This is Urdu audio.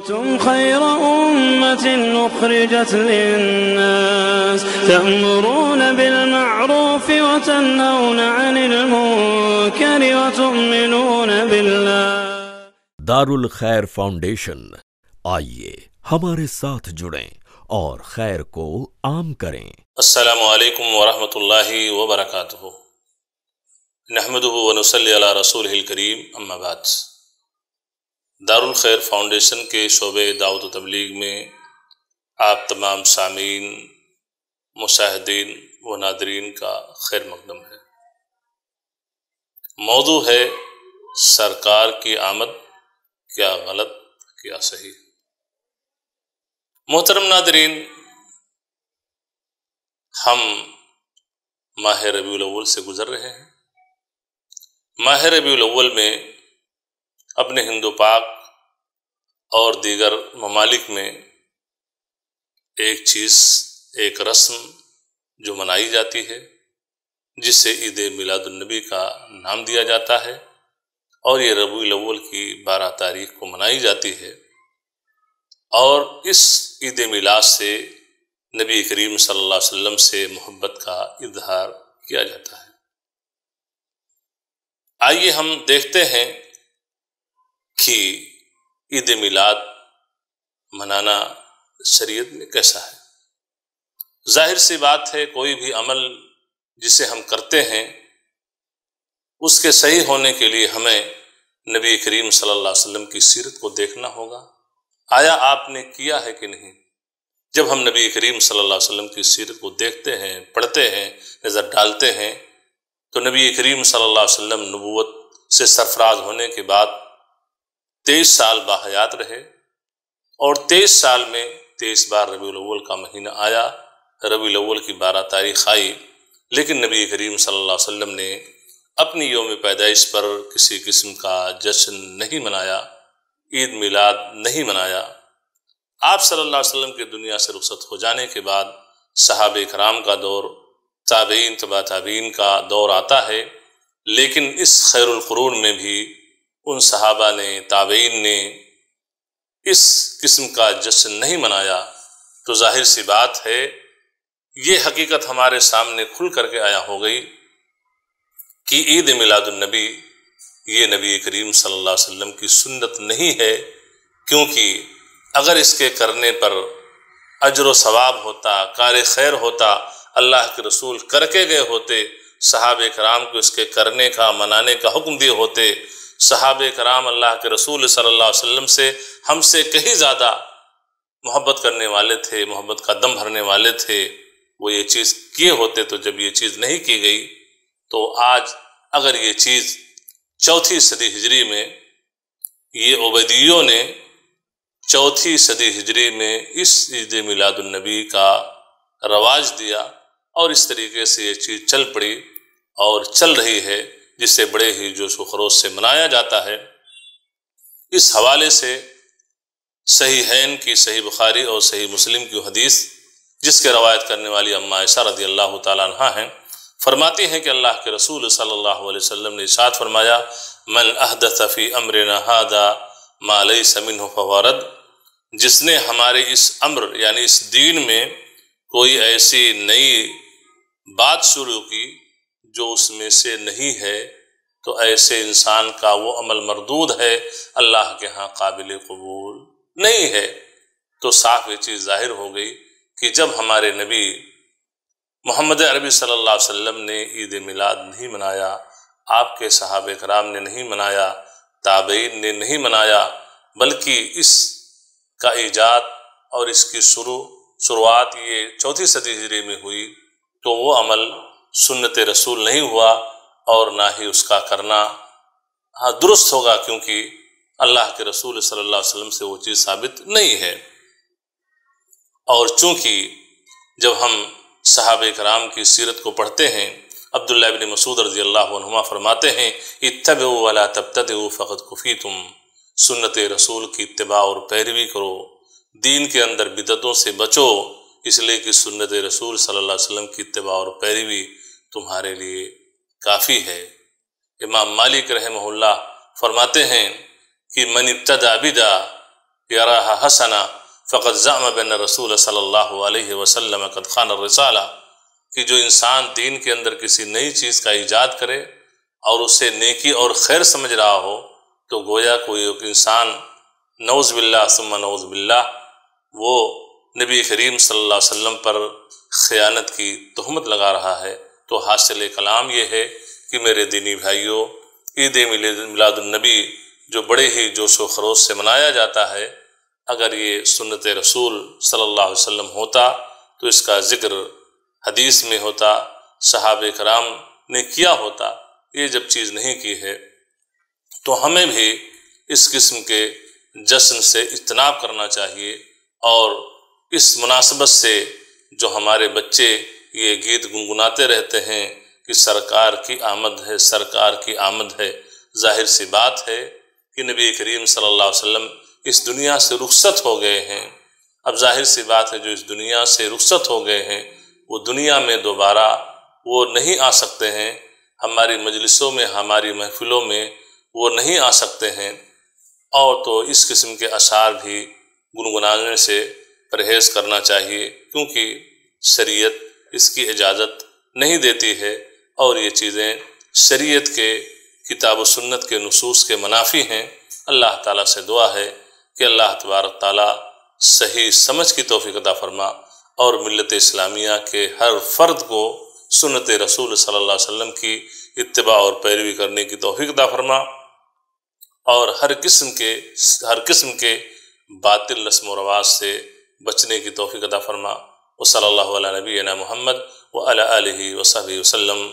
كنتم خير أمة أخرجت للناس تأمرون بالمعروف وتنهون عن المنكر وتؤمنون بالله۔ دارالخیر فاؤنڈیشن، آئیے ہمارے ساتھ جڑیں اور خیر کو عام کریں۔ السلام علیکم ورحمۃ اللہ وبرکاتہ۔ نحمدہ ونصلی علی رسولہ الکریم، اما بعد۔ دارالخیر فاؤنڈیشن کے شعبے دعوت و تبلیغ میں آپ تمام سامعین، مشاہدین و ناظرین کا خیر مقدم ہے۔ موضوع ہے سرکار کی آمد، کیا غلط کیا صحیح۔ محترم ناظرین، ہم ماہ ربیع الاول سے گزر رہے ہیں۔ ماہ ربیع الاول میں اپنے ہند و پاک اور دیگر ممالک میں ایک چیز، ایک رسم جو منائی جاتی ہے، جسے عید میلاد النبی کا نام دیا جاتا ہے، اور یہ ربیع الاول کی 12 تاریخ کو منائی جاتی ہے، اور اس عید میلاد سے نبی کریم صلی اللہ علیہ وسلم سے محبت کا اظہار کیا جاتا ہے۔ آئیے ہم دیکھتے ہیں کہ عید میلاد منانا شریعت میں کیسا ہے۔ ظاہر سی بات ہے، کوئی بھی عمل جسے ہم کرتے ہیں اس کے صحیح ہونے کے لیے ہمیں نبی کریم صلی اللہ علیہ وسلم کی سیرت کو دیکھنا ہوگا۔ آیا آپ نے کیا ہے کہ نہیں؟ جب ہم نبی کریم صلی اللہ علیہ وسلم کی سیرت کو دیکھتے ہیں، پڑھتے ہیں، نظر ڈالتے ہیں، تو نبی کریم صلی اللہ علیہ وسلم نبوت سے سرفراز ہونے کے بعد 23 سال باحیات رہے، اور 23 سال میں 23 بار ربیع الاول کا مہینہ آیا، ربیع الاول کی 12 تاریخ آئی، لیکن نبی کریم صلی اللہ علیہ وسلم نے اپنی یوم پیدائش پر کسی قسم کا جشن نہیں منایا، عید میلاد نہیں منایا۔ آپ صلی اللہ علیہ وسلم کے دنیا سے رخصت ہو جانے کے بعد صحابہ کرام کا دور، تابعین، تبع تابعین کا دور آتا ہے، لیکن اس خیر القرون میں بھی ان صحابہ نے، تابعین نے اس قسم کا جشن نہیں منایا۔ تو ظاہر سی بات ہے، یہ حقیقت ہمارے سامنے کھل کر کے آیا ہو گئی کہ عید میلاد النبی یہ نبی کریم صلی اللہ علیہ وسلم کی سنت نہیں ہے، کیونکہ اگر اس کے کرنے پر اجر و ثواب ہوتا، کار خیر ہوتا، اللہ کے رسول کر کے گئے ہوتے، صحابہ کرام کو اس کے کرنے کا، منانے کا حکم دیے ہوتے، صحابہ کرام اللہ کے رسول صلی اللہ علیہ وسلم سے ہم سے کہیں زیادہ محبت کرنے والے تھے، محبت کا دم بھرنے والے تھے، وہ یہ چیز کیے ہوتے۔ تو جب یہ چیز نہیں کی گئی، تو آج اگر یہ چیز 4 صدی ہجری میں، یہ عبیدیوں نے 4 صدی ہجری میں اس عید میلاد النبی کا رواج دیا، اور اس طریقے سے یہ چیز چل پڑی اور چل رہی ہے، جسے بڑے ہی جوش و خروش سے منایا جاتا ہے۔ اس حوالے سے صحیحین کی، صحیح بخاری اور صحیح مسلم کی حدیث، جس کے روایت کرنے والی اما عائشہ رضی اللہ تعالیٰ عنہا ہیں، فرماتی ہیں کہ اللہ کے رسول صلی اللہ علیہ وسلم نے ارشاد فرمایا، من احدث فی امرنا ھذا ما لیس منہ فہو رد۔ جس نے ہمارے اس امر یعنی اس دین میں کوئی ایسی نئی بات شروع کی جو اس میں سے نہیں ہے، تو ایسے انسان کا وہ عمل مردود ہے، اللہ کے ہاں قابل قبول نہیں ہے۔ تو صاف یہ چیز ظاہر ہو گئی کہ جب ہمارے نبی محمد عربی صلی اللہ علیہ وسلم نے عید میلاد نہیں منایا، آپ کے صحابہ کرام نے نہیں منایا، تابعین نے نہیں منایا، بلکہ اس کا ایجاد اور اس کی شروعات یہ 4 صدی ہجری میں ہوئی، تو وہ عمل سنت رسول نہیں ہوا، اور نہ ہی اس کا کرنا درست ہوگا، کیونکہ اللہ کے رسول صلی اللہ علیہ وسلم سے وہ چیز ثابت نہیں ہے۔ اور چونکہ جب ہم صحابہ کرام کی سیرت کو پڑھتے ہیں، عبداللہ بن مسعود رضی اللہ عنہما فرماتے ہیں، اتبعوا ولا تبتدعوا فقد کفیتم، سنت رسول کی اتباع اور پیروی کرو، دین کے اندر بدعتوں سے بچو، اس لیے کہ سنت رسول صلی اللہ علیہ وسلم کی اتباع اور پیروی تمہارے لیے کافی ہے۔ امام مالک رحمہ اللہ فرماتے ہیں کہ من ابتدع بدعہ یراہا حسنا فقد زعم بین رسول صلی اللہ علیہ وسلم قد خان الرسالہ، کہ جو انسان دین کے اندر کسی نئی چیز کا ایجاد کرے اور اسے نیکی اور خیر سمجھ رہا ہو تو گویا کوئی ایک انسان نعوذ باللہ ثم نعوذ باللہ وہ نبی کریم صلی اللہ علیہ وسلم پر خیانت کی تہمت لگا رہا ہے۔ تو حاصل کلام یہ ہے کہ میرے دینی بھائیوں، عید میلاد النبی جو بڑے ہی جوش و خروش سے منایا جاتا ہے، اگر یہ سنت رسول صلی اللہ علیہ وسلم ہوتا تو اس کا ذکر حدیث میں ہوتا، صحابہ کرام نے کیا ہوتا۔ یہ جب چیز نہیں کی ہے تو ہمیں بھی اس قسم کے جشن سے اجتناب کرنا چاہیے، اور اس مناسبت سے جو ہمارے بچے یہ گیت گنگناتے رہتے ہیں کہ سرکار کی آمد ہے، سرکار کی آمد ہے، ظاہر سی بات ہے کہ نبی کریم صلی اللہ علیہ وسلم اس دنیا سے رخصت ہو گئے ہیں۔ اب ظاہر سی بات ہے جو اس دنیا سے رخصت ہو گئے ہیں وہ دنیا میں دوبارہ وہ نہیں آ سکتے ہیں، ہماری مجلسوں میں، ہماری محفلوں میں وہ نہیں آ سکتے ہیں، اور تو اس قسم کے اشعار بھی گنگنانے سے پرہیز کرنا چاہیے، کیونکہ شریعت اس کی اجازت نہیں دیتی ہے، اور یہ چیزیں شریعت کے کتاب و سنت کے نصوص کے منافی ہیں۔ اللہ تعالیٰ سے دعا ہے کہ اللہ تبارک تعالیٰ صحیح سمجھ کی توفیق عطا فرما، اور ملت اسلامیہ کے ہر فرد کو سنت رسول صلی اللہ علیہ وسلم کی اتباع اور پیروی کرنے کی توفیق عطا فرما، اور ہر قسم کے باطل رسم و رواج سے بچنے کی توفیق عطا فرما۔ وصلی اللہ علیہ نبینا محمد وعلی آلہ وصحبہ وسلم۔